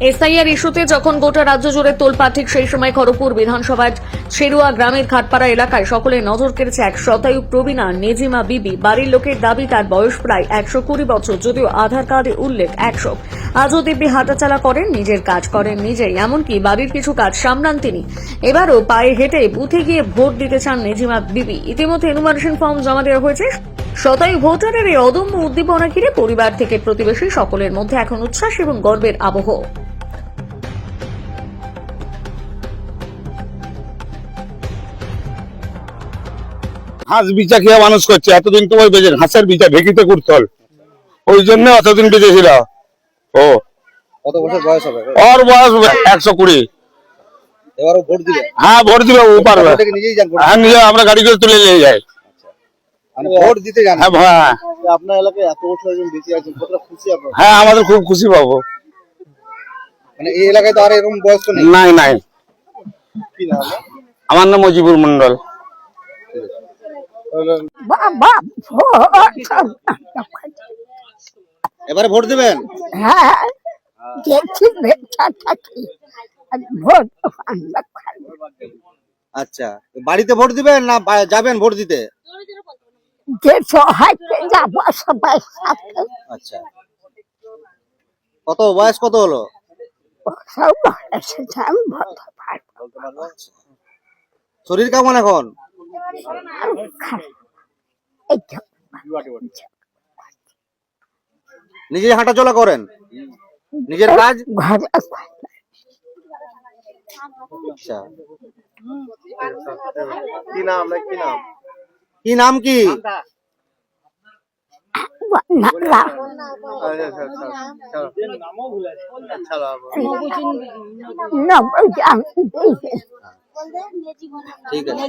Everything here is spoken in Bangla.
এসআইআর ইস্যুতে যখন গোটা রাজ্য জুড়ে তোলপাড়, ঠিক সেই সময় খড়গপুর বিধানসভার ছেড়ুয়া গ্রামের ঘাটপাড়া এলাকায় সকলের নজর কেড়েছে এক শতায়ু প্রবীণা নেজিমা বিবি। বাড়ির লোকের দাবি তার বয়স প্রায় 120 বছর, যদিও আধার কার্ডে উল্লেখ 100। আজও দিব্যি হাঁটাচলা করেন, নিজের কাজ করেন নিজেই, এমনকি বাড়ির কিছু কাজ সামলান তিনি। এবারও পায়ে হেঁটে বুথে গিয়ে ভোট দিতে চান নেজিমা বিবি। ইতিমধ্যে এনুমারেশন ফর্ম জমা দেওয়া হয়েছে। শতায়ু ভোটারের এই অদম্য উদ্দীপনা ঘিরে পরিবার থেকে প্রতিবেশী সকলের মধ্যে এখন উচ্ছ্বাস এবং গর্বের আবহ। হাঁস বিচা খেয়ে মানুষ করছে, এতদিন তোমার বেঁচে হাঁসের বিচা ঢেকিতে করতে হল, ওই জন্য অতদিন বেঁচেছিল। ও কত বছর বয়স হবে? ওর বয়স 120। এবারও ভোট দিবে? হ্যাঁ, ভোট দিবে, ও পারবে। ভোটে কি নিজেই যান ভোট? হ্যাঁ, নিজে আমরা গাড়ি করে তুলে নিয়ে যাই। মানে ভোট দিতে যান? হ্যাঁ হ্যাঁ আপনার এলাকায় এত বছর একজন বেঁচে আছেন, কতটা খুশি আপনার? হ্যাঁ, আমাদের খুব খুশি পাবো। মানে এই এলাকায় তো আর এরকম বয়স তো নেই? নাই নাই, কি নাম? আমার নাম মজিবুর মন্ডল। এবারে ভোট দিবেন? হ্যাঁ, দেখছি বেঁচে থাকি আর ভোট আমরা খাই। আচ্ছা, বাড়িতে ভোট দিবেন না যাবেন ভোট দিতে? যে সহায়কে যাবো সবাই সাথে। আচ্ছা, কত বয়স কত হলো? সব এসেছে, আমি বলতে পারবো। শরীর কেমন এখন? আমি খারাপ। এই তো নিজে হাঁটাচলা করেন, নিজের কাজ? ঘরে আচ্ছা, কি নাম? কি নাম কি? না ঠিক আছে।